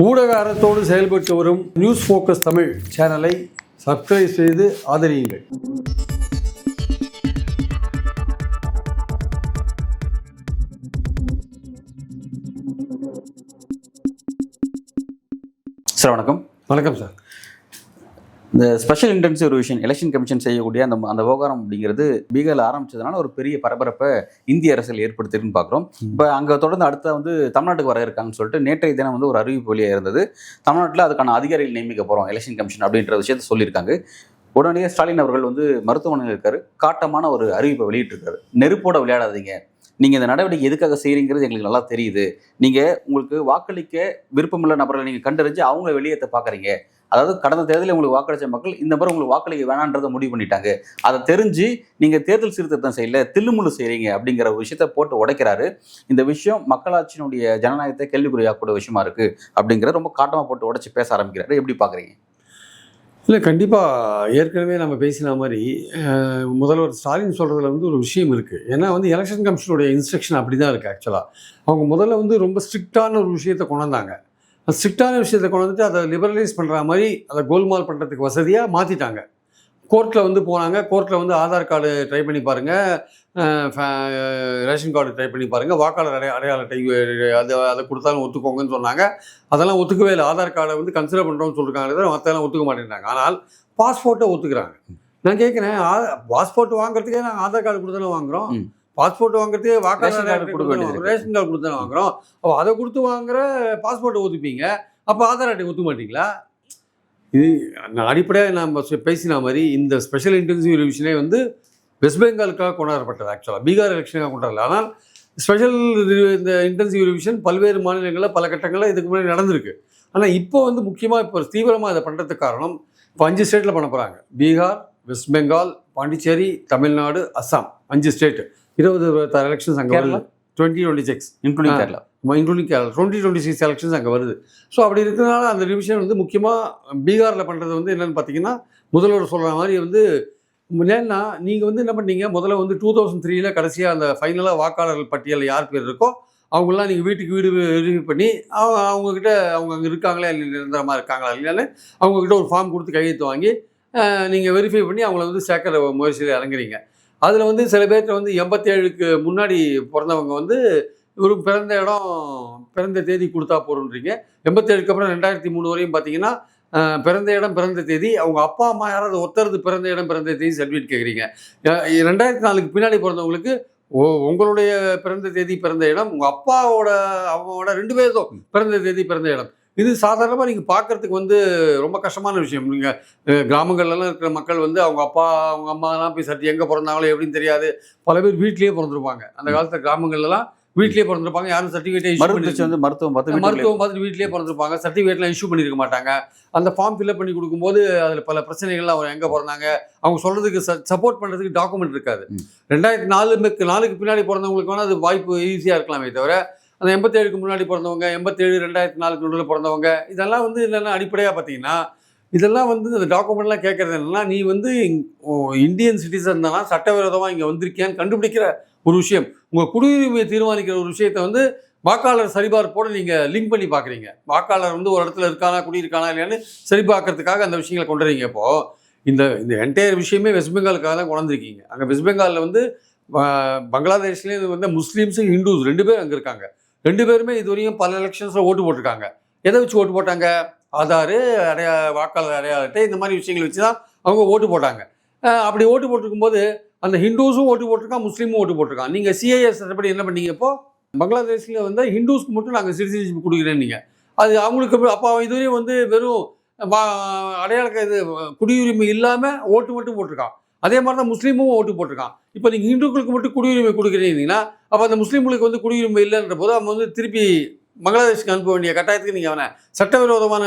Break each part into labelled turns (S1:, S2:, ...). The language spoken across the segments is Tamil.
S1: ஊடக அறத்தோடு செயல்பட்டு வரும் நியூஸ் ஃபோக்கஸ் தமிழ் சேனலை சப்ஸ்கிரைப் செய்து ஆதரியுங்கள்.
S2: சார் வணக்கம்.
S1: வணக்கம் சார்.
S2: இந்த special intensive revision election commission செய்யக்கூடிய அந்த விவகாரம் அப்படிங்கிறது பீகாரில் ஆரம்பிச்சதுனால ஒரு பெரிய பரபரப்பை இந்திய அரசியல் ஏற்படுத்திருக்குன்னு பார்க்குறோம். இப்போ அங்கே தொடர்ந்து அடுத்த தமிழ்நாட்டுக்கு வர இருக்காங்கன்னு சொல்லிட்டு நேற்றைய தினம் ஒரு அறிவிப்பு வெளியாக இருந்தது. தமிழ்நாட்டில் அதுக்கான அதிகாரிகள் நியமிக்க போகிறோம் எலெக்ஷன் கமிஷன் அப்படின்ற விஷயத்த சொல்லியிருக்காங்க. உடனே ஸ்டாலின் அவர்கள் மருத்துவமனையில் இருக்காரு, காட்டமான ஒரு அறிவிப்பை வெளியிட்டிருக்காரு. நெருப்போட விளையாடாதீங்க, நீங்கள் இந்த நடவடிக்கை எதுக்காக செய்கிறீங்கிறது எங்களுக்கு நல்லா தெரியுது. நீங்கள் உங்களுக்கு வாக்களிக்க விருப்பமுள்ள நபர்களை நீங்கள் கண்டறிஞ்சு அவங்கள வெளியேற்ற பார்க்குறீங்க. அதாவது கடந்த தேர்தலில் உங்களுக்கு வாக்களித்த மக்கள் இந்த மாதிரி உங்களுக்கு வாக்களிக்க வேணான்றதை முடிவு பண்ணிட்டாங்க. அதை தெரிஞ்சு நீங்கள் தேர்தல் சீர்திருத்தம் செய்யல, தில்லுமுள்ளு செய்கிறீங்க அப்படிங்கிற ஒரு விஷயத்தை போட்டு உடைக்கிறாரு. இந்த விஷயம் மக்களாட்சியினுடைய ஜனநாயகத்தை கேள்விக்குறியாக்கூடிய விஷயமா இருக்குது அப்படிங்கிற ரொம்ப காட்டமாக போட்டு உடைச்சி பேச ஆரம்பிக்கிறாரு. எப்படி பார்க்குறீங்க?
S1: இல்லை, கண்டிப்பாக ஏற்கனவே நம்ம பேசின மாதிரி முதல்வர் ஸ்டாலின் சொல்கிறதுல ஒரு விஷயம் இருக்குது. ஏன்னா எலெக்ஷன் கமிஷனுடைய இன்ஸ்ட்ரக்ஷன் அப்படி தான் இருக்குது. ஆக்சுவலாக அவங்க முதல்ல ரொம்ப ஸ்ட்ரிக்டான ஒரு விஷயத்தை கொண்டாந்தாங்க. ஸ்ட்ரிக்டான விஷயத்தை கொண்டு வந்துட்டு அதை லிபரலைஸ் பண்ணுற மாதிரி அதை கோல்மால் பண்ணுறதுக்கு வசதியாக மாற்றிட்டாங்க. கோர்ட்டில் போனாங்க. கோர்ட்டில் ஆதார் கார்டு ட்ரை பண்ணி பாருங்கள், ரேஷன் கார்டு ட்ரை பண்ணி பாருங்கள், வாக்காளர் அடையாள அட்டை அதை கொடுத்தாலும் ஒத்துக்கோங்கன்னு சொன்னாங்க. அதெல்லாம் ஒத்துக்கவே இல்லை. ஆதார் கார்டை கன்சிடர் பண்ணுறோம்னு சொல்லியிருக்காங்க, மற்றெல்லாம் ஒத்துக்க மாட்டேங்கிறாங்க. ஆனால் பாஸ்போர்ட்டை ஒத்துக்கிறாங்க. நான் கேட்குறேன், பாஸ்போர்ட் வாங்குறதுக்கே நாங்கள் ஆதார் கார்டு கொடுத்தாலும் வாங்குகிறோம், பாஸ்போர்ட் வாங்குறதுக்கே வாக்காளர் ரேஷன் கார்டு கொடுத்தாலும் வாங்குகிறோம். அப்போ அதை கொடுத்து வாங்குற பாஸ்போர்ட்டை ஒத்துப்பீங்க, அப்போ ஆதார் அட்டை ஒத்துக்க மாட்டீங்களா? இது அடிப்படையாக நம்ம பேசின மாதிரி இந்த ஸ்பெஷல் இன்டென்சிவ் ரிவிஷனே வெஸ்ட் பெங்காலுக்காக கொண்டாடப்பட்டது. ஆக்சுவலாக பீகார் எலெக்ஷனுக்காக கொண்டாடல. ஆனால் ஸ்பெஷல் இந்த இன்டென்சிவ் ரிவிஷன் பல்வேறு மாநிலங்களில் பல கட்டங்களில் இதுக்கு முன்னாடி நடந்திருக்கு. ஆனால் இப்போ முக்கியமாக இப்போ தீவிரமாக இதை பண்ணுறதுக்கு காரணம், இப்போ 5 ஸ்டேட்டில் பண்ண போகிறாங்க. Bihar, west Bengal, Pondicherry, Tamil Nadu, Assam, 5 state. 2026 elections அங்கே வருது. 2026 இன்க்ளூடிங் கேரளா. 2026 எலெக்ஷன்ஸ் அங்கே வருது. ஸோ அப்படி இருக்கிறதுனால அந்த ரிவிஷன் முக்கியமாக பீகாரில் பண்ணுறது என்னென்னு பார்த்தீங்கன்னா, முதல்வர் சொல்கிற மாதிரி ஏன்னா நீங்கள் என்ன பண்ணீங்க, முதல்ல 2003 கடைசியாக அந்த ஃபைனலாக வாக்காளர்கள் பட்டியலில் யார் பேர் இருக்கோ அவங்களாம் நீங்கள் வீட்டுக்கு வீடு வெரிஃபை பண்ணி அவங்கக்கிட்ட அவங்க அங்கே இருக்காங்களா இல்லை நிரந்தரமாக இருக்காங்களா இல்லைன்னு அவங்கக்கிட்ட ஒரு ஃபார்ம் கொடுத்து கையெழுத்து வாங்கி நீங்கள் வெரிஃபை பண்ணி அவங்கள சேர்க்குற முயற்சியில் இறங்குறீங்க. அதில் சில பேர்கிட்ட 87க்கு முன்னாடி பிறந்தவங்க ஒரு பிறந்த இடம் பிறந்த தேதி கொடுத்தா போகிறோன்றீங்க. 87க்கு அப்புறம் 2003 வரையும் பார்த்தீங்கன்னா பிறந்த இடம் பிறந்த தேதி அவங்க அப்பா அம்மா யாராவது ஒருத்தரது பிறந்த இடம் பிறந்த தேதி சர்டிஃபிகேட் கேட்குறீங்க. 2004க்கு பின்னாடி பிறந்தவங்களுக்கு உங்களுடைய பிறந்த தேதி பிறந்த இடம் உங்கள் அப்பாவோட அவங்களோட 2 பேரும் பிறந்த தேதி பிறந்த இடம். இது சாதாரணமாக நீங்கள் பார்க்குறதுக்கு ரொம்ப கஷ்டமான விஷயம். நீங்கள் கிராமங்கள்லாம் இருக்கிற மக்கள் அவங்க அப்பா அவங்க அம்மாலாம் போய் எங்கே பிறந்தாங்களோ எப்படின்னு தெரியாது. பல பேர் வீட்லேயே பிறந்திருப்பாங்க. அந்த காலத்தில் கிராமங்கள்லாம் வீட்லேயே பிறந்திருப்பாங்க. யாரும் சர்டிஃபிகேட் மருத்துவம் பார்த்துட்டு வீட்லேயே பிறந்திருப்பாங்க. சர்டிஃபிகேட்லாம் இஷ்யூ பண்ணியிருக்க மாட்டாங்க. அந்த ஃபார்ம் ஃபில்அப் பண்ணி கொடுக்கும்போது அதில் பல பிரச்சனைகள்லாம் அவங்க எங்கே பிறந்தாங்க அவங்க சொல்கிறதுக்கு சப்போர்ட் பண்ணுறதுக்கு டாக்குமெண்ட் இருக்காது. 2004க்கு பின்னாடி பிறந்தவங்களுக்கு வேணால் அது வாய்ப்பு ஈஸியாக இருக்கலாமே தவிர, அந்த 87க்கு முன்னாடி பிறந்தவங்க, 87 2004க்கு நடுவில் பிறந்தவங்க, இதெல்லாம் என்னென்னா அடிப்படையாக பார்த்தீங்கன்னா இதெல்லாம் இந்த டாக்குமெண்ட்லாம் கேட்குறது என்னென்னா, நீ இந்தியன் சிட்டிசன் தானா, சட்டவிரோதமாக இங்கே வந்திருக்கியான்னு கண்டுபிடிக்கிற ஒரு விஷயம். உங்கள் குடியுரிமையை தீர்மானிக்கிற ஒரு விஷயத்தை வாக்காளர் சரிபார்ப்போடு நீங்கள் லிங்க் பண்ணி பார்க்குறீங்க. வாக்காளர் ஒரு இடத்துல இருக்கானா குடியிருக்கானா இல்லையான்னு சரிபார்க்கறதுக்காக அந்த விஷயங்களை கொண்டு வரீங்க. இப்போது இந்த என்டையர் விஷயமே வெஸ்ட் பெங்காலுக்காக தான் கொண்டிருக்கீங்க. அங்கே வெஸ்ட் பெங்காலில் பங்களாதேஷ்லேயே முஸ்லீம்ஸும் ஹிந்துஸ் 2 பேர் அங்கே இருக்காங்க. 2 பேருமே இதுவரையும் பல எலெக்ஷன்ஸில் ஓட்டு போட்டிருக்காங்க. எதை வச்சு ஓட்டு போட்டாங்க? ஆதார், வாக்காளர் அடையாள அட்டை, இந்த மாதிரி விஷயங்களை வச்சு தான் அவங்க ஓட்டு போட்டாங்க. அப்படி ஓட்டு போட்டிருக்கும்போது அந்த ஹிந்துஸும் ஓட்டு போட்டிருக்கான், முஸ்லீமும் ஓட்டு போட்டிருக்கான். நீங்கள் சிஐஎஸ் சட்டப்படி என்ன பண்ணீங்க? இப்போது பங்களாதேஷில் ஹிந்துஸ்க்கு மட்டும் நாங்கள் சிட்டிசன்ஷிப் கொடுக்குறேன்னு நீங்கள் அது அவங்களுக்கு அப்போ இதுவரையும் வெறும் அடையாள இது குடியுரிமை இல்லாமல் ஓட்டு மட்டும் போட்டிருக்கான். அதே மாதிரி தான் முஸ்லீமும் ஓட்டு போட்டிருக்கான். இப்போ நீங்கள் இந்துக்களுக்கு மட்டும் குடியுரிமை கொடுக்குறீங்கன்னா அப்போ அந்த முஸ்லீம்களுக்கு குடியுரிமை இல்லைன்ற போது அவங்க திருப்பி பங்களாதேஷ்க்கு அனுப்ப வேண்டிய கட்டாயத்துக்கு நீங்கள் அவனை சட்டவிரோதமான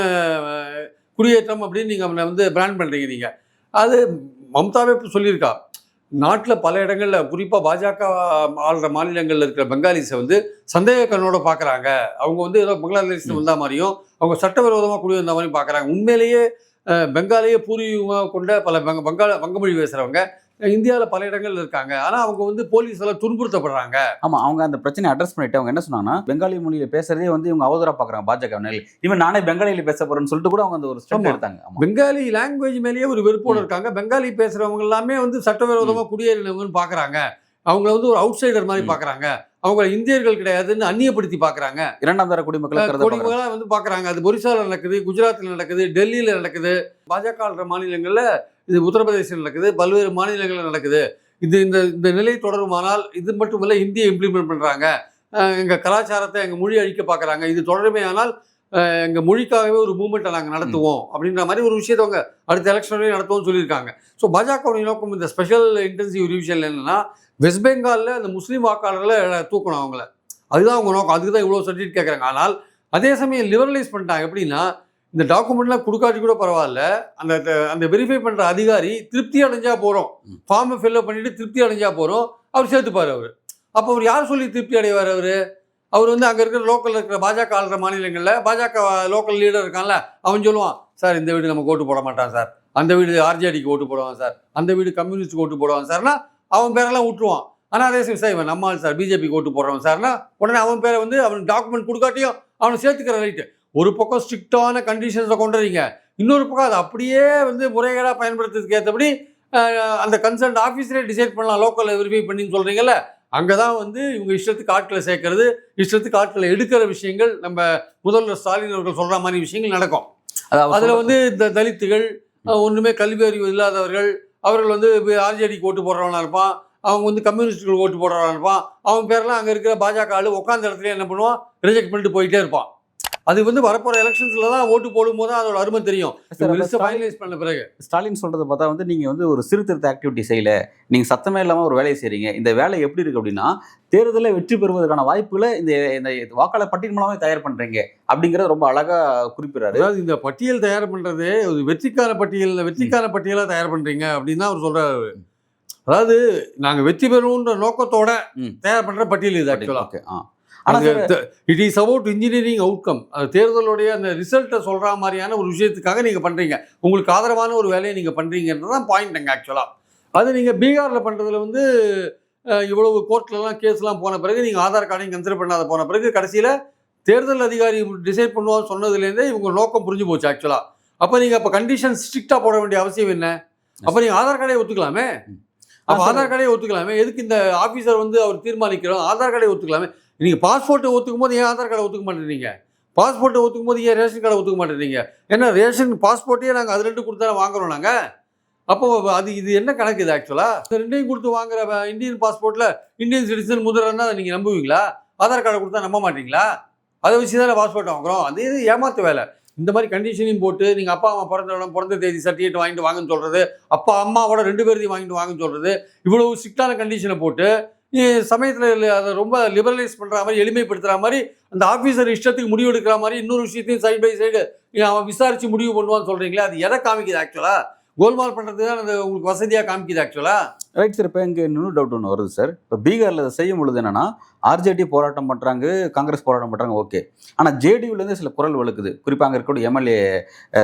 S1: குடியேற்றம் அப்படின்னு நீங்கள் அவனை பிராண்ட் பண்ணுறீங்க. நீங்கள் அது மம்தாவே சொல்லியிருக்கா. நாட்டில் பல இடங்களில் குறிப்பாக பாஜக ஆளுற மாநிலங்களில் இருக்கிற பெங்காலிஸை சந்தேக கண்ணோட பார்க்குறாங்க. அவங்க ஏதோ பங்களாதேஷ் வந்தால் மாதிரியும் அவங்க சட்டவிரோதமாக குடியிருந்த மாதிரியும் பார்க்குறாங்க. உண்மையிலேயே பெங்காலியே பூர்வீகமாக கொண்ட பல வங்கமொழி பேசுகிறவங்க இந்தியாவில் பல இடங்கள்ல இருக்காங்க. ஆனால் அவங்க வந்து போலீஸால துன்புறுத்தப்படுறாங்க.
S2: ஆமா, அவங்க அந்த பிரச்சனையை அட்ரஸ் பண்ணிட்டு அவங்க என்ன சொன்னாங்கன்னா, பெங்காலி மொழியில பேசுறதே வந்து இவங்க அவதூறா பாக்குறாங்க பாஜக. இவன் நானே பெங்காலியில பேச போறேன்னு சொல்லிட்டு கூட அவங்க அந்த ஒரு ஸ்டெப் எடுத்தாங்க. ஆமா.
S1: பெங்காலி லாங்குவேஜ் மேலேயே ஒரு வெறுப்போடு இருக்காங்க. பெங்காலி பேசுறவங்க எல்லாமே வந்து சட்டவிரோதமா குடியேறினவங்கன்னு பாக்குறாங்க. அவங்கள வந்து ஒரு அவுட் சைடர் மாதிரி பாக்குறாங்க. அவங்க இந்தியர்கள் கிடையாதுன்னு அந்நியப்படுத்தி பாக்குறாங்க.
S2: இரண்டாம் தர குடிமக்களா
S1: வந்து பாக்குறாங்க. அது ஒரிசால நடக்குது, குஜராத்ல நடக்குது, டெல்லியில நடக்குது, பாஜக ஆள்ற மாநிலங்கள்ல, இது உத்தரப்பிரதேசம் நடக்குது, பல்வேறு மாநிலங்கள்ல நடக்குது. இது இந்த இந்த நிலை தொடருமானால் இது மட்டுமல்ல, இந்தியை இம்ப்ளிமெண்ட் பண்றாங்க. எங்க கலாச்சாரத்தை, எங்க மொழி அழிக்க பாக்குறாங்க. இது தொடருமே ஆனால் எங்க மொழிக்காகவே ஒரு மூவ்மெண்ட்டை நாங்கள் நடத்துவோம் அப்படின்ற மாதிரி ஒரு விஷயத்தை அவங்க அடுத்த எலெக்ஷன் வரையும் நடத்துவோம்னு சொல்லியிருக்காங்க. ஸோ பாஜகவுடைய நோக்கம் இந்த ஸ்பெஷல் இன்டென்சிவ் ரிவிஷன்ல என்னன்னா, வெஸ்ட் பெங்காலில் அந்த முஸ்லீம் வாக்காளர்களை தூக்கணும் அவங்கள. அதுதான் அவங்க நோக்கம். அதுக்கு தான் இவ்வளோ சர்டிஃபிகேட் கேட்குறாங்க. ஆனால் அதே சமயம் லிபரலைஸ் பண்ணிட்டாங்க. எப்படின்னா, இந்த டாக்குமெண்ட்லாம் கொடுக்காட்டி கூட பரவாயில்ல, அந்த அந்த வெரிஃபை பண்ணுற அதிகாரி திருப்தி அடைஞ்சா போகிறோம், ஃபார்மை ஃபில்அப் பண்ணிட்டு திருப்தி அடைஞ்சா போகிறோம், அவர் சேர்த்துப்பார். அவர் அப்போ அவர் யார் சொல்லி திருப்தி அடைவார்? அவர் வந்து அங்கே இருக்கிற லோக்கலில் இருக்கிற பாஜக ஆளுற மாநிலங்களில் பாஜக லோக்கல் லீடர் இருக்கான்ல, அவன் சொல்லுவான், சார் இந்த வீடு நமக்கு ஓட்டு போட மாட்டான் சார், அந்த வீடு ஆர்ஜேடிக்கு ஓட்டு போடுவான் சார், அந்த வீடு கம்யூனிஸ்ட்டுக்கு ஓட்டு போடுவான் சார்னா அவன் பேரெல்லாம் விட்டுருவான். ஆனால் அதே சார் இவன் நம்மால் சார் பிஜேபிக்கு ஓட்டு போடுறவன் சார்னா உடனே அவன் பேரை வந்து அவன் டாக்குமெண்ட் கொடுக்காட்டியும் அவனை சேர்த்துக்கிற ரைட்டு. ஒரு பக்கம் ஸ்ட்ரிக்டான கண்டிஷன்ஸை கொண்டு வரீங்க, இன்னொரு பக்கம் அதை அப்படியே வந்து முறைகேடாக பயன்படுத்துறதுக்கு ஏற்றபடி அந்த கன்சர்ன் ஆஃபீஸரே டிசைட் பண்ணலாம் லோக்கலில் வெரிஃபை பண்ணின்னு சொல்கிறீங்கல்ல. அங்கே தான் வந்து இவங்க இஷ்டத்துக்கு ஆட்களை சேர்க்கறது, இஷ்டத்துக்கு ஆட்களை எடுக்கிற விஷயங்கள், நம்ம முதல்வர் ஸ்டாலின் அவர்கள் சொல்கிற மாதிரி விஷயங்கள் நடக்கும். அதில் வந்து இந்த தலித்துகள், ஒன்றுமே கல்வி அறிவு இல்லாதவர்கள், அவர்கள் வந்து ஆர்ஜேடிக்கு ஓட்டு போடுறவனா இருப்பான், அவங்க வந்து கம்யூனிஸ்டுகள் ஓட்டு போடுறவனா இருப்பான், அவன் பேரெல்லாம் அங்கே இருக்கிற பாஜக ஆளு உட்காந்த இடத்துல என்ன பண்ணுவான், ரிஜெக்ட் பண்ணிட்டு போயிட்டே இருப்பான். அது வந்து வரப்போற எலெக்ஷன்ஸ்ல தான் ஓட்டு போடும்போது அதோட அருமை தெரியும். ஃபைனலைஸ் பண்ண பிறகு
S2: ஸ்டாலின் சொல்றதை பார்த்தா வந்து நீங்க வந்து ஒரு சீர்திருத்த ஆக்டிவிட்டி செய்யல, நீங்க சத்தமே இல்லாம ஒரு வேலையை செய்றீங்க. இந்த வேலை எப்படி இருக்கு அப்படின்னா, தேர்தலில் வெற்றி பெறுவதற்கான வாய்ப்புகளை இந்த வாக்காளர் பட்டியல் மூலமே தயார் பண்றீங்க அப்படிங்கறது ரொம்ப அழகா குறிப்பிடுறாரு.
S1: அதாவது இந்த பட்டியல் தயார் பண்றது ஒரு வெற்றிக்கான பட்டியலா தயார் பண்றீங்க அப்படின்னு தான் அவர் சொல்றாரு. அதாவது நாங்க வெற்றி பெறுவோன்ற நோக்கத்தோட தயார் பண்ற பட்டியல் இது ஆக்சுவலா. It is about engineering outcome. தேர்தலுடைய அந்த ரிசல்ட்டை சொல்ற மாதிரியான ஒரு விஷயத்துக்காக நீங்க பண்றீங்க, உங்களுக்கு ஆதரவான ஒரு வேலையை நீங்க பண்றீங்கன்றதான் பாயிண்ட் அங்கே ஆக்சுவலா. அது நீங்க பீகார்ல பண்றதுல வந்து இவ்வளவு கோர்ட்லலாம் கேஸ்லாம் போன பிறகு, நீங்க ஆதார் கார்டையும் கன்சிடர் பண்ணாத போன பிறகு, கடைசியில தேர்தல் அதிகாரி டிசைட் பண்ணுவான்னு சொன்னதுலேருந்தே இவங்க நோக்கம் புரிஞ்சு போச்சு ஆக்சுவலா. அப்போ நீங்க அப்போ கண்டிஷன் ஸ்ட்ரிக்டா போட வேண்டிய அவசியம் என்ன? அப்போ நீங்க ஆதார் கார்டை ஒத்துக்கலாமே. அப்போ ஆதார் கார்டை ஒத்துக்கலாமே, எதுக்கு இந்த ஆஃபீஸர் வந்து அவர் தீர்மானிக்கிறோம்? ஆதார் கார்டை ஒத்துக்கலாமே. நீங்கள் பாஸ்போர்ட்டை ஒத்துக்கும் போது ஏன் ஆதார் கார்டை ஒத்துக்க மாட்டேறீங்க? பாஸ்போர்ட்டை ஒத்துக்கும் போது ஏன் ரேஷன் கார்டை ஒத்துக்க மாட்டேறீங்க? ஏன்னா ரேஷன் பாஸ்போர்ட்டையே நாங்கள் அது ரெண்டு கொடுத்தா வாங்குறோம் நாங்கள். அப்போ அது இது என்ன கணக்கு இது ஆக்சுவலாக? இந்த ரெண்டையும் கொடுத்து வாங்குற இந்தியன் பாஸ்போர்ட்டில் இந்தியன் சிட்டிசன் முதல்னா நீங்கள் நம்புவீங்களா? ஆதார் கார்டை கொடுத்தா நம்ப மாட்டீங்களா? அதை வச்சு தானே பாஸ்போர்ட் வாங்குறோம். அது இது ஏமாத்து வேலை. இந்த மாதிரி கண்டிஷனையும் போட்டு நீங்கள் அப்பா அம்மா பிறந்த தேதி சர்டிஃபிகேட் வாங்கிட்டு வாங்கன்னு சொல்கிறது, அப்பா அம்மாவோட 2 பேர்த்தையும் வாங்கிட்டு வாங்கன்னு சொல்கிறது, இவ்வளவு ஸ்ட்ரிக்டான கண்டிஷனை போட்டு சமயத்தில் அதை ரொம்ப லிபரலைஸ் பண்ணுற மாதிரி, எளிமைப்படுத்துகிற மாதிரி, அந்த ஆஃபீஸர் இஷ்டத்துக்கு முடிவு எடுக்கிற மாதிரி, இன்னொரு விஷயத்தையும் சைட் பை சைடு அவன் விசாரித்து முடிவு பண்ணுவான்னு சொல்கிறீங்களா? அது எதை காமிக்குது ஆக்சுவலாக? கோல்மால் பண்ணுறது தான் அது உங்களுக்கு வசதியாக காமிக்குது ஆக்சுவலாக.
S2: Right sir. இப்போ இங்கே இன்னொரு டவுட் ஒன்று வருது சார். இப்போ பீகாரில் அதை செய்யும் பொழுது என்னன்னா, ஆர்ஜேடி போராட்டம் பண்ணுறாங்க, காங்கிரஸ் போராட்டம் பண்ணுறாங்க, ஓகே. ஆனால் ஜேடியூலேருந்து சில குரல் வலுக்குது. குறிப்பாக அங்கே இருக்கக்கூடிய எம்எல்ஏ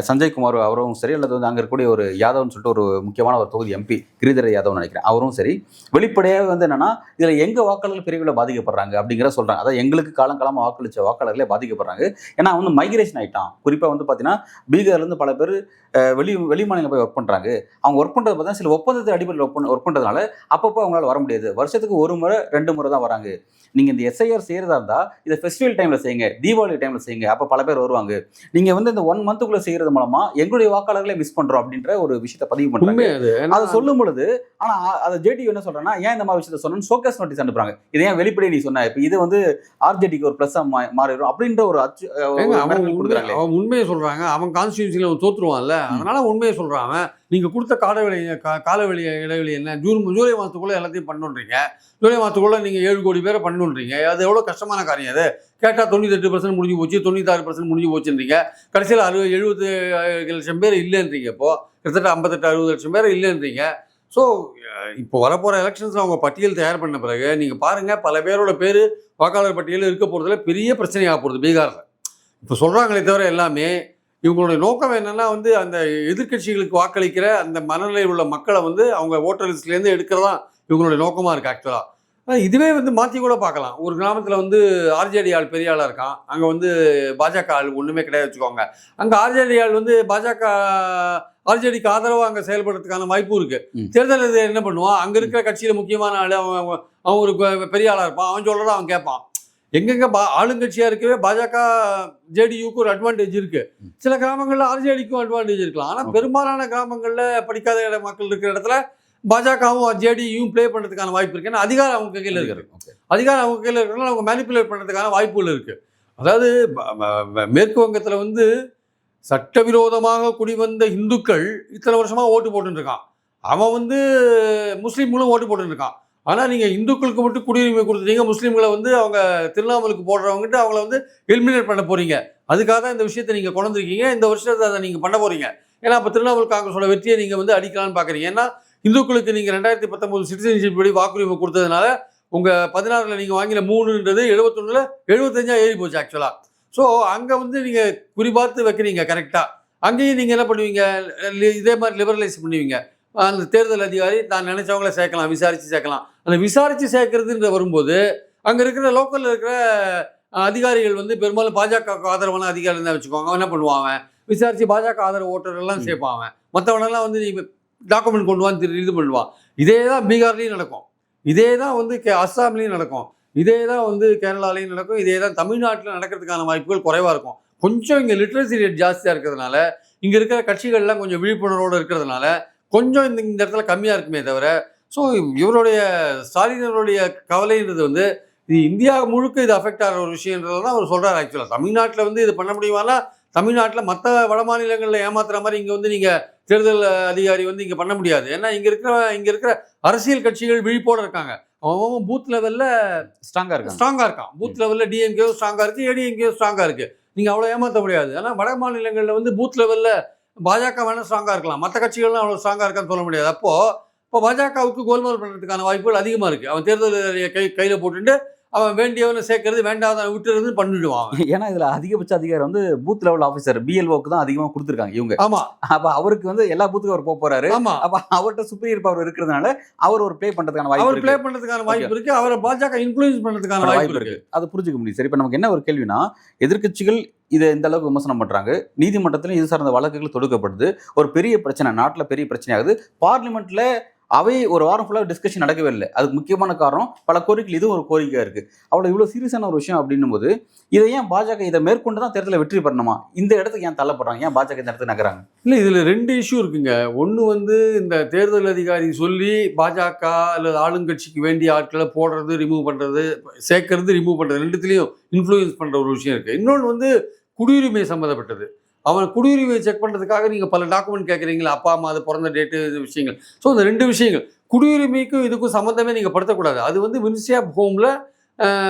S2: சஞ்சய்குமார் அவரும் சரி, அல்லது வந்து அங்கே இருக்கக்கூடிய ஒரு யாதவ்னு சொல்லிட்டு ஒரு முக்கியமான ஒரு தொகுதி எம்பி கிரிதர யாதவ்னு நினைக்கிறேன், அவரும் சரி, வெளிப்படையாக வந்து என்னன்னா, இதில் எங்கள் வாக்காளர்கள் பிரிவில் பாதிக்கப்படுறாங்க அப்படிங்கிற சொல்கிறாங்க. அதாவது எங்களுக்கு காலங்காலமாக வாக்களித்த வாக்காளர்களே பாதிக்கப்படுறாங்க. ஏன்னா வந்து மைக்ரேஷன் ஆகிட்டான். குறிப்பாக வந்து பார்த்தீங்கன்னா, பீகார்லேருந்து பல பேர் வெளி மாநிலம் போய் ஒர்க் பண்ணுறாங்க. அவங்க ஒர்க் பண்ணுறது பார்த்தா சில ஒப்பந்தத்தை அடிப்படையில் ஒர்க் பண்ணுறதுனால அப்பப்போ அவங்களால வர முடியாது. வருஷத்துக்கு 1 முறை 2 முறை தான் வராங்க. நீங்கள் இந்த எஸ்ஐஆர் செய்கிறதா இருந்தால் இதை ஃபெஸ்டிவல் டைமில் செய்யுங்க, தீபாவளி டைமில் செய்யுங்க, அப்போ பல பேர் வருவாங்க. நீங்கள் வந்து இந்த 1 மந்த்துக்குள்ளே செய்கிறது மூலமாக எங்களுடைய வாக்காளர்களே மிஸ் பண்ணுறோம் அப்படின்ற ஒரு விஷயத்தை பதிவு பண்ணுறாங்க. அதை சொல்லும் பொழுது ஆனால் அதை ஜேடி என்ன சொல்கிறேன்னா, ஏன் இந்த மாதிரி விஷயத்தை சொன்னு ஷோகேஸ் நோட்டீஸ் அனுப்புறாங்க. இதை ஏன் வெளிப்படையை நீ சொன்ன, இப்போ இது வந்து ஆர்ஜேடிக்கு ஒரு ப்ளஸ்ஸாக மாறிடும் அப்படின்ற ஒரு கொடுக்குறாங்க.
S1: அவன் உண்மையை சொல்கிறாங்க. அவன் கான்ஸ்டியூன்சியில் அவன் தோற்றுருவான்ல, அதனால உண்மையை சொல்கிறான். நீங்கள் கொடுத்த காலவெளி இடைவெளி என்ன? ஜூலை மாதத்துக்குள்ளே எல்லாத்தையும் பண்ணுன்றீங்க. ஜூலை மாதத்துக்குள்ளே நீங்கள் 7 கோடி பேரை பண்ணுன்றீங்க. அது எவ்வளோ கஷ்டமான காரியம். அது கேட்டால் 98% முடிஞ்சு போச்சு, 96% முடிஞ்சு போச்சுன்றீங்க. கடைசியில் 70 லட்சம் பேர் இல்லைன்றீங்க. இப்போது கிட்டத்தட்ட 58-60 லட்சம் பேர் இல்லைன்றீங்க. ஸோ இப்போ வரப்போகிற எலெக்ஷன்ஸில் அவங்க பட்டியல் தயார் பண்ண பிறகு நீங்கள் பாருங்கள், பல பேரோட பேர் வாக்காளர் பட்டியலில் இருக்க போகிறதுல பெரிய பிரச்சனையாக போகிறது பீகாரில். இப்போ சொல்கிறாங்களே தவிர எல்லாமே இவங்களுடைய நோக்கம் என்னன்னா வந்து அந்த எதிர்க்கட்சிகளுக்கு வாக்களிக்கிற அந்த மனநிலையில் உள்ள மக்களை வந்து அவங்க ஓட்டர் லிஸ்ட்லேருந்து எடுக்கிறதா இவங்களுடைய நோக்கமாக இருக்குது ஆக்சுவலாக. இதுவே வந்து மாற்றி கூட பார்க்கலாம். ஒரு கிராமத்தில் வந்து ஆர்ஜேடி ஆள் பெரிய ஆளாக இருக்கான், அங்கே வந்து பாஜக ஆள் ஒன்றுமே கிடையாது வச்சுக்கோங்க. அங்கே ஆர்ஜேடி ஆள் வந்து ஆர்ஜேடிக்கு ஆதரவாக அங்கே செயல்படுறதுக்கான வாய்ப்பும் இருக்குது. தேர்தல் என்ன பண்ணுவான், அங்கே இருக்கிற கட்சியில் முக்கியமான ஆள் அவன் ஒரு பெரிய ஆளாக இருப்பான், அவன் சொல்கிறத அவன் கேட்பான். எங்கெங்கே ஆளுங்கட்சியாக இருக்கவே பாஜக ஜேடியுக்கு ஒரு அட்வான்டேஜ் இருக்குது. சில கிராமங்களில் ஆர்ஜேடிக்கும் அட்வான்டேஜ் இருக்கலாம். ஆனால் பெரும்பாலான கிராமங்களில் படிக்காத மக்கள் இருக்கிற இடத்துல பாஜகவும் ஜேடியும் ப்ளே பண்ணுறதுக்கான வாய்ப்பு இருக்குது. ஏன்னா அதிகாரம் அவங்க கையில் இருக்குது. அதிகாரம் அவங்க கையில் இருக்கிறனால அவங்க மேனிப்புலேட் பண்ணுறதுக்கான வாய்ப்புகள் இருக்குது. அதாவது மேற்கு வங்கத்தில் வந்து சட்டவிரோதமாக குடிவந்த இந்துக்கள் இத்தனை வருஷமாக ஓட்டு போட்டுருக்கான். அவன் வந்து முஸ்லீம்களும் ஓட்டு போட்டுருக்கான். ஆனால் நீங்கள் இந்துக்களுக்கு மட்டும் குடியுரிமை கொடுத்துட்டீங்க, முஸ்லீம்களை வந்து அவங்க திருவண்ணாமலைக்கு போடுறவங்ககிட்ட அவங்கள வந்து எலிமினேட் பண்ண போகிறீங்க. அதுக்காக தான் இந்த விஷயத்தை நீங்கள் கொண்டு வந்திருக்கீங்க. இந்த வருஷத்தை அதை நீங்கள் பண்ண போகிறீங்க. ஏன்னா அப்போ திரிணாமுல் காங்கிரஸோட வெற்றியை நீங்கள் வந்து அடிக்கலான்னு பார்க்குறீங்க. ஏன்னா இந்துக்களுக்கு நீங்கள் 2019 சிட்டிசன்ஷிப் படி வாக்குரிமை கொடுத்ததுனால உங்கள் 16ல் நீங்கள் வாங்கின 3ன்றது 71ல் 75 ஏறி போச்சு ஆக்சுவலாக. ஸோ அங்கே வந்து நீங்கள் குறிபார்த்து வைக்கிறீங்க கரெக்டாக. அங்கேயும் நீங்கள் என்ன பண்ணுவீங்க, இதே மாதிரி லிபரலைஸ் பண்ணுவீங்க. அந்த தேர்தல் அதிகாரி தான் நினைச்சவங்கள சேர்க்கலாம், விசாரித்து சேர்க்கலாம். அந்த விசாரித்து சேர்க்கறதுன்ற வரும்போது அங்கே இருக்கிற லோக்கலில் இருக்கிற அதிகாரிகள் வந்து பெரும்பாலும் பாஜக ஆதரவான அதிகாரி தான் வச்சுக்கோங்க. அவன் என்ன பண்ணுவான், விசாரித்து பாஜக ஆதரவு ஓட்டரெல்லாம் சேர்ப்பான். மற்றவனெல்லாம் வந்து நீ டாக்குமெண்ட் கொண்டு வந்து இது பண்ணுவான். இதே தான் பீகார்லேயும் நடக்கும், இதே தான் வந்து அஸ்ஸாம்லேயும் நடக்கும், இதே தான் வந்து கேரளாலையும் நடக்கும், இதே தான் தமிழ்நாட்டில் நடக்கிறதுக்கான வாய்ப்புகள் குறைவாக இருக்கும். கொஞ்சம் இங்கே லிட்ரஸி ரேட் ஜாஸ்தியாக இருக்கிறதுனால, இங்கே இருக்கிற கட்சிகள்லாம் கொஞ்சம் விழிப்புணர்வோடு இருக்கிறதுனால கொஞ்சம் இந்த இடத்துல கம்மியாக இருக்குமே தவிர, ஸோ இவருடைய ஸ்டாலினருடைய கவலைன்றது வந்து இது இந்தியா முழுக்க இது அஃபெக்ட் ஆகிற ஒரு விஷயன்றது தான் அவர் சொல்கிறார். ஆக்சுவலாக தமிழ்நாட்டில் வந்து இது பண்ண முடியுமானா, தமிழ்நாட்டில் மற்ற வட மாநிலங்களில் ஏமாத்துற மாதிரி இங்கே வந்து நீங்கள் தேர்தல் அதிகாரி வந்து இங்கே பண்ண முடியாது. ஏன்னா இங்கே இருக்கிற அரசியல் கட்சிகள் விழிப்போடு இருக்காங்க. அவன் பூத் லெவலில் ஸ்ட்ராங்காக இருக்கான். பூத் லெவலில் டிஎம்கே ஸ்ட்ராங்காக இருக்குது, ஏடிஎம்கே ஸ்ட்ராங்காக இருக்குது. நீங்கள் அவ்வளோ ஏமாற்ற முடியாது. ஆனால் வட மாநிலங்களில் வந்து பூத் லெவலில் பாஜக வேணால் ஸ்ட்ராங்காக இருக்கலாம், மற்ற கட்சிகள்லாம் அவ்வளோ ஸ்ட்ராங்காக இருக்கான்னு சொல்ல முடியாது. இப்போ பாஜகவுக்கு கோல்மால் பண்ணுறதுக்கான வாய்ப்புகள் அதிகமாக இருக்குது. அவன் தேர்தல் கையில் போட்டுட்டு அவன் வேண்டியவனை சேர்க்கறது, வேண்டாதவனை விட்டுறது பண்ணிடுவான்.
S2: ஏன்னா இதில் அதிகபட்ச அதிகாரம் வந்து பூத் லெவல் ஆஃபீஸர் பிஎல்ஓக்கு தான் அதிகமாக கொடுத்துருக்காங்க இவங்க. ஆமாம், அப்போ அவருக்கு வந்து எல்லா பூத்துக்கும் அவர் போறாரு. ஆமாம், அப்போ அவர்கிட்ட சுப்பீரியர் பவர் இருக்கிறதுனால அவர் ஒரு ப்ளே பண்ணுறதுக்கான வாய்ப்பு இருக்கு. அவரை பாஜக இன்ஃப்ளூயன்ஸ் பண்ணுறதுக்கான வாய்ப்பு இருக்கு. அது புரிஞ்சுக்க முடியும். சரி, இப்போ நமக்கு என்ன ஒரு கேள்வினா, எதிர்க்கட்சிகள் இதை இந்த அளவுக்கு விமர்சனம் பண்றாங்க, நீதிமன்றத்திலும் இது சார்ந்த வழக்குகள் தொடுக்கப்படுது, ஒரு பெரிய பிரச்சனை நாட்டில் பெரிய பிரச்சனையாகுது. பார்லிமெண்ட்ல அவை ஒரு வாரம் ஃபுல்லாக டிஸ்கஷன் நடக்கவே இல்லை. அதுக்கு முக்கியமான காரணம் பல கோரிக்கைகள் இதுவும் ஒரு கோரிக்கையாக இருக்குது. அவ்வளோ இவ்வளோ சீரியஸான ஒரு விஷயம் அப்படின்னும் போது இதை ஏன் பாஜக இதை மேற்கொண்டு தான் தேர்தலில் வெற்றி பெறணுமா? இந்த இடத்துக்கு ஏன் தள்ளப்படுறாங்க? ஏன் பாஜக இந்த இடத்துக்கு நகராங்க?
S1: இல்லை, இதில் 2 இஷ்யூ இருக்குங்க. ஒன்று வந்து இந்த தேர்தல் அதிகாரி சொல்லி பாஜக அல்லது ஆளுங்கட்சிக்கு வேண்டிய ஆட்களை போடுறது, ரிமூவ் பண்ணுறது, சேர்க்கறது, ரிமூவ் பண்ணுறது, ரெண்டுத்துலேயும் இன்ஃப்ளூயன்ஸ் பண்ணுற ஒரு விஷயம் இருக்குது. இன்னொன்று வந்து குடியுரிமை சம்மந்தப்பட்டது. அவன் குடியுரிமையை செக் பண்ணுறதுக்காக நீங்கள் பல டாக்குமெண்ட் கேட்குறீங்களா, அப்பா அம்மா, அது பிறந்த டேட்டு, இது விஷயங்கள். ஸோ இந்த 2 விஷயங்கள் குடியுரிமைக்கும் இதுக்கும் சம்மந்தமே நீங்கள் படுத்தக்கூடாது. அது வந்து மினிஸ்ட்ரி ஆஃப் ஹோமில்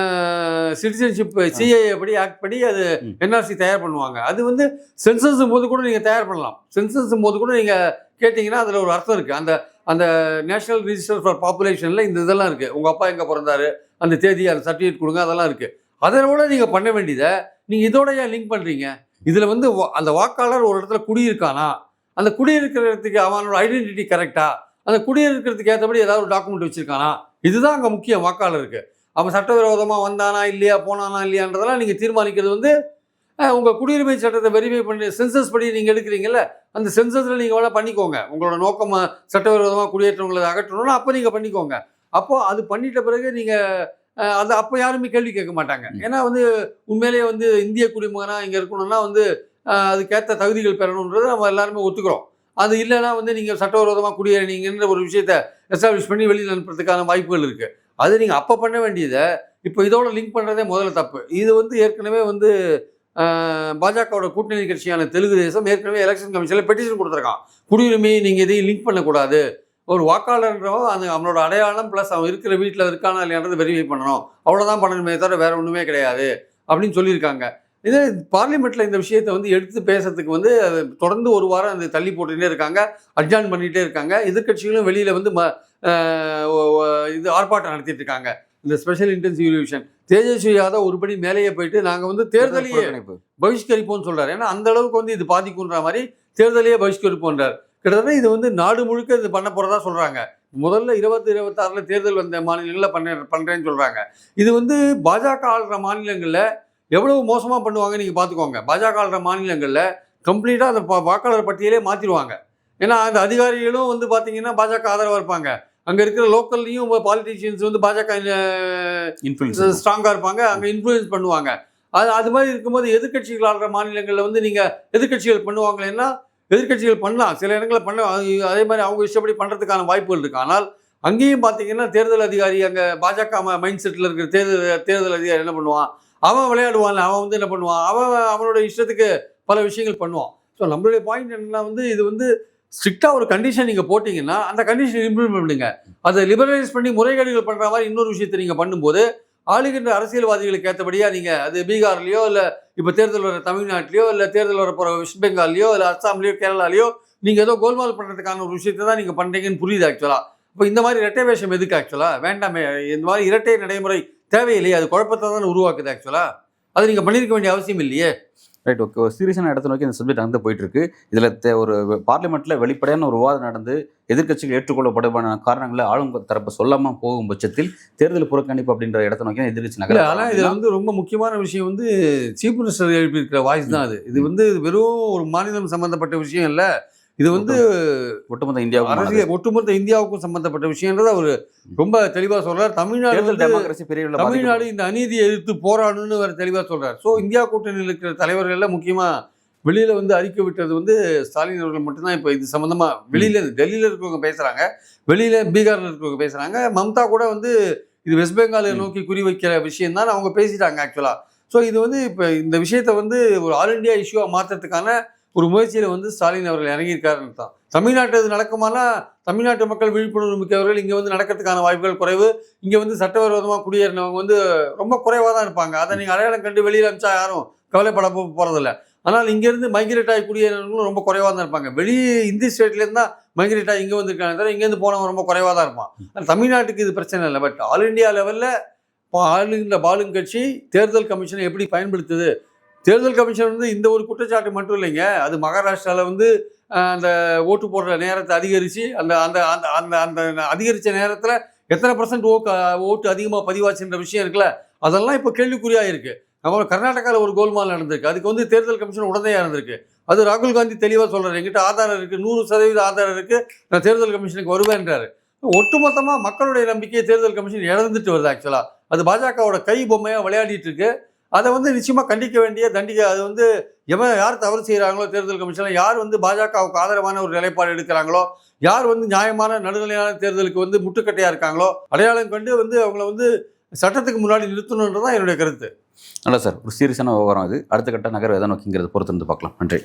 S1: சிட்டிசன்ஷிப் சிஏஏ படி ஆக்ட் படி அது என்ஆர்சி தயார் பண்ணுவாங்க. அது வந்து சென்சஸ் போது கூட நீங்கள் தயார் பண்ணலாம். சென்சஸ் போது கூட நீங்கள் கேட்டிங்கன்னா அதில் ஒரு அர்த்தம் இருக்குது. அந்த நேஷனல் ரிஜிஸ்டர் ஃபார் பாப்புலேஷனில் இந்த இதெல்லாம் இருக்குது. உங்கள் அப்பா எங்கே பிறந்தாரு, அந்த தேதி, அந்த சர்டிஃபிகேட் கொடுங்க, அதெல்லாம் இருக்குது. அதோட நீங்கள் பண்ண வேண்டியதை நீங்கள் இதோட ஏன் லிங்க் பண்ணுறீங்க? இதில் வந்து அந்த வாக்காளர் ஒரு இடத்துல குடியிருக்கானா, அந்த குடியிருக்கிறதுக்கு அவனோட ஐடென்டிட்டி கரெக்டா, அந்த குடியிருக்கிறதுக்கு ஏற்றபடி ஏதாவது ஒரு டாக்குமெண்ட் வச்சுருக்கானா, இதுதான் அங்கே முக்கியம் வாக்காளருக்கு. அவன் சட்டவிரோதமாக வந்தானா இல்லையா, போனானா இல்லையான்றதெல்லாம் நீங்கள் தீர்மானிக்கிறது வந்து உங்கள் குடியுரிமை சட்டத்தை வெரிஃபை பண்ணி சென்சஸ் படி நீங்கள் எடுக்கிறீங்கல்ல, அந்த சென்சஸில் நீங்கள் வேணால் பண்ணிக்கோங்க. உங்களோட நோக்கம் சட்டவிரோதமாக குடியேற்றவங்களை அகற்றணும்னா அப்போ நீங்கள் பண்ணிக்கோங்க. அப்போது அது பண்ணிட்ட பிறகு நீங்கள் அது அப்போ யாருமே கேள்வி கேட்க மாட்டாங்க. ஏன்னா வந்து உண்மையிலேயே வந்து இந்திய குடிமகனாக இங்கே இருக்கணும்னா வந்து அதுக்கேற்ற தகுதிகள் பெறணுன்றது நம்ம எல்லாருமே ஒத்துக்கிறோம். அது இல்லைன்னா வந்து நீங்கள் சட்டவிரோதமாக குடியேறினீங்கன்ற ஒரு விஷயத்தை எஸ்டாப்ளிஷ் பண்ணி வெளியில் அனுப்புறதுக்கான வாய்ப்புகள் இருக்குது. அது நீங்கள் அப்போ பண்ண வேண்டியதை இப்போ இதோட லிங்க் பண்ணுறதே முதல்ல தப்பு. இது வந்து ஏற்கனவே வந்து பாஜகவோட கூட்டணி கட்சியான தெலுங்கு தேசம் ஏற்கனவே எலெக்ஷன் கமிஷனில் பெட்டிஷன் கொடுத்துருக்கான். குடியுரிமையை நீங்கள் எதையும் லிங்க் பண்ணக்கூடாது, ஒரு வாக்காளர்ன்றவன் அந்த அவனோட அடையாளம் ப்ளஸ் அவன் இருக்கிற வீட்டில் இருக்கானா இல்லையான்றது வெரிஃபை பண்ணணும், அவ்வளோதான் பண்ணணுமே தவிர வேறு ஒன்றுமே கிடையாது அப்படின்னு சொல்லியிருக்காங்க. இதே பார்லிமெண்ட்டில் இந்த விஷயத்தை வந்து எடுத்து பேசுறதுக்கு வந்து தொடர்ந்து ஒரு வாரம் அந்த தள்ளி போட்டுகிட்டே இருக்காங்க, அட்ஜாயின் பண்ணிகிட்டே இருக்காங்க. எதிர்கட்சிகளும் வெளியில் வந்து இது ஆர்ப்பாட்டம் நடத்திட்டு இருக்காங்க. இந்த special intensive revision. Tejashwi Yadav ஒருபடி மேலேயே போயிட்டு நாங்கள் வந்து தேர்தலையே
S2: புறக்கணிப்பு.
S1: பகிஷ்கரிப்போம்னு சொல்றாரு. ஏன்னா அந்த அளவுக்கு வந்து இது பாதிக்குன்ற மாதிரி தேர்தலையே பகிஷ்கரிப்போன்றார். கிட்டத்தட்ட இது வந்து நாடு முழுக்க இது பண்ண போறதா சொல்றாங்க. முதல்ல 26 தேர்தல் வந்த மாநிலங்களில் பண்றேன்னு சொல்றாங்க. இது வந்து பாஜக ஆளுற மாநிலங்களில் எவ்வளவு மோசமா பண்ணுவாங்க நீங்க பார்த்துக்கோங்க. பாஜக ஆளுற மாநிலங்களில் கம்ப்ளீட்டா அந்த வாக்காளர் பட்டியலே மாத்திடுவாங்க. ஏன்னா அந்த அதிகாரிகளும் வந்து பார்த்தீங்கன்னா பாஜக ஆதரவாக இருப்பாங்க. அங்கே இருக்கிற லோக்கல்லையும் பாலிட்டிஷியன்ஸ் வந்து பாஜக
S2: இன்ஃப்ளூயன்ஸ்
S1: ஸ்ட்ராங்காக இருப்பாங்க. அங்கே இன்ஃப்ளூயன்ஸ் பண்ணுவாங்க. அது மாதிரி இருக்கும்போது எதிர்க்கட்சிகள் ஆளுற மாநிலங்களில் வந்து நீங்கள் எதிர்க்கட்சிகள் பண்ணுவாங்களேன்னா எதிர்க்கட்சிகள் பண்ணலாம். சில இடங்களில் பண்ண அதே மாதிரி அவங்க இஷ்டப்படி பண்ணுறதுக்கான வாய்ப்புகள் இருக்குது. ஆனால் அங்கேயும் பார்த்தீங்கன்னா தேர்தல் அதிகாரி அங்கே பாஜக மைண்ட் செட்டில் இருக்கிற தேர்தல் அதிகாரி என்ன பண்ணுவான், அவன் விளையாடுவான். அவன் வந்து என்ன பண்ணுவான், அவனோட இஷ்டத்துக்கு பல விஷயங்கள் பண்ணுவான். ஸோ நம்மளுடைய பாயிண்ட் என்னன்னா வந்து இது வந்து ஸ்ட்ரிக்டாக ஒரு கண்டிஷன் நீங்கள் போட்டிங்கன்னா அந்த கண்டிஷன் இம்ப்ளிமெண்ட் பண்ணுங்க. அதை லிபரலைஸ் பண்ணி முறைகேடுகள் பண்ணுற மாதிரி இன்னொரு விஷயத்தை நீங்கள் பண்ணும்போது ஆளுகின்ற அரசியல்வாதிகளுக்கு ஏற்றபடியாக நீங்கள் அது பீகார்லேயோ இல்லை இப்போ தேர்தல் வர தமிழ்நாட்டிலையோ இல்லை தேர்தல் வர போகிற வெஸ்ட் பெங்கால்லையோ இல்லை அஸ்ஸாம்லேயோ கேரளாலையோ நீங்கள் ஏதோ கோல்மால் பண்ணுறதுக்கான ஒரு விஷயத்தை தான் நீங்கள் பண்ணுறீங்கன்னு புரியுது ஆக்சுவலாக. இப்போ இந்த மாதிரி இரட்டை வேஷம் எதுக்கு ஆக்சுவலாக வேண்டாமே. இந்த மாதிரி இரட்டை நடைமுறை தேவையில்லையே. அது குழப்பத்தை தான் உருவாக்குது ஆக்சுவலாக. அது நீங்கள் பண்ணியிருக்க வேண்டிய அவசியம் இல்லையே.
S2: Right, okay. ஒரு சீரியஸான இடத்த நோக்கி இந்த சப்ஜெக்ட் வந்து போயிட்டு இருக்கு. இதில் ஒரு பார்லிமெண்ட்ல வெளிப்படையான ஒரு விவாதம் நடந்து எதிர்க்கட்சிகள் ஏற்றுக்கொள்ளப்படுவான காரணங்களை ஆளும் தரப்பு சொல்லாம போகும் பட்சத்தில் தேர்தல் புறக்கணிப்பு அப்படின்ற இடத்த நோக்கி தான் எதிர்க்கட்சி நகர.
S1: ஆனால் இதில் வந்து ரொம்ப முக்கியமான விஷயம் வந்து சீஃப் மினிஸ்டர் எழுப்பியிருக்கிற வாய்ஸ் தான் அது. இது வந்து வெறும் ஒரு மாநிலம் சம்பந்தப்பட்ட விஷயம் இல்லை. இது வந்து
S2: ஒட்டுமொத்த இந்தியாவுக்கும்
S1: ஒட்டுமொத்த இந்தியாவுக்கும் சம்பந்தப்பட்ட விஷயன்றத அவர் ரொம்ப தெளிவாக சொல்றார். தமிழ்நாடு இந்த அநீதியை எதிர்த்து போராடணும்னு அவர் தெளிவாக சொல்றார். ஸோ இந்தியா கூட்டணியில் இருக்கிற தலைவர்கள்லாம் முக்கியமாக வெளியில வந்து அறிக்கை விட்டது வந்து ஸ்டாலின் அவர்கள் மட்டும்தான். இப்போ இது சம்பந்தமா வெளியில டெல்லியில் இருக்கிறவங்க பேசுறாங்க, வெளியில பீகார்ல இருக்கிறவங்க பேசுறாங்க. மம்தா கூட வந்து இது வெஸ்ட் பெங்காலை நோக்கி குறிவைக்கிற விஷயம் தான் அவங்க பேசிட்டாங்க ஆக்சுவலா. ஸோ இது வந்து இப்போ இந்த விஷயத்தை வந்து ஒரு ஆல் இண்டியா இஷ்யூவாக மாற்றுறதுக்கான ஒரு முயற்சியில் வந்து ஸ்டாலின் அவர்கள் இறங்கியிருக்காருன்னு தான். தமிழ்நாட்டு இது நடக்குமானா தமிழ்நாட்டு மக்கள் விழிப்புணர்வு மிக்கவர்கள் இங்கே வந்து நடக்கிறதுக்கான வாய்ப்புகள் குறைவு. இங்கே வந்து சட்டவிரோதமாக குடியேறினவங்க வந்து ரொம்ப குறைவாக தான் இருப்பாங்க. அதை நீங்கள் அடையாளம் கண்டு வெளியில் அனுப்பிச்சா யாரும் கவலைப்பட போகிறதில்ல. ஆனால் இங்கேருந்து மைக்ரேட் ஆகி குடியேறினவங்களும் ரொம்ப குறைவாக தான் இருப்பாங்க. வெளியே இந்தி ஸ்டேட்லேருந்து தான் மைக்ரேட் ஆகி இங்கே வந்திருக்காங்க தவிர இங்கேருந்து போனவங்க ரொம்ப குறைவாக தான் இருப்பான். தமிழ்நாட்டுக்கு இது பிரச்சனை இல்லை. பட் ஆல் இண்டியா லெவலில் இப்போ ஆளுங்கிற பாலும் கட்சி தேர்தல் கமிஷனை எப்படி பயன்படுத்துது. தேர்தல் கமிஷன் வந்து இந்த ஒரு குற்றச்சாட்டு மட்டும் இல்லைங்க. அது மகாராஷ்டிராவில் வந்து அந்த ஓட்டு போடுற நேரத்தை அதிகரித்து அந்த அந்த அந்த அந்த அந்த அதிகரித்த நேரத்தில் எத்தனை % ஓட்டு அதிகமாக பதிவாச்சுன்ற விஷயம் இருக்குல்ல, அதெல்லாம் இப்போ கேள்விக்குறியாக இருக்குது. அப்புறம் கர்நாடகாவில் ஒரு கோல்மால் நடந்திருக்கு. அதுக்கு வந்து தேர்தல் கமிஷன் உடனடியாக இருந்திருக்கு. அது ராகுல் காந்தி தெளிவாக சொல்கிறார், என்கிட்ட ஆதாரம் இருக்குது, 100% ஆதாரம் இருக்குது, நான் தேர்தல் கமிஷனுக்கு வருவேன்றாரு. ஒட்டுமொத்தமாக மக்களுடைய நம்பிக்கையை தேர்தல் கமிஷன் இழந்துட்டு வருது ஆக்சுவலாக. அது பாஜகவோட கை பொம்மையாக விளையாடிட்டு இருக்கு. அதை வந்து நிச்சயமாக கண்டிக்க வேண்டிய தண்டிக்க அது வந்து யார் தவறு செய்கிறாங்களோ தேர்தல் கமிஷனில், யார் வந்து பாஜகவுக்கு ஆதரவான ஒரு நிலைப்பாடு எடுக்கிறாங்களோ, யார் வந்து நியாயமான நடுநிலையான தேர்தலுக்கு வந்து முட்டுக்கட்டையாக இருக்காங்களோ அடையாளம் கண்டு வந்து அவங்கள வந்து சட்டத்துக்கு முன்னாடி நிறுத்தணுன்றதான் என்னுடைய கருத்து.
S2: நல்லா சார், ஒரு சீரியஸான விவகாரம் இது. அடுத்த கட்ட நகர் எதை நோக்கிங்கிறது பொறுத்து இருந்து பார்க்கலாம். நன்றி.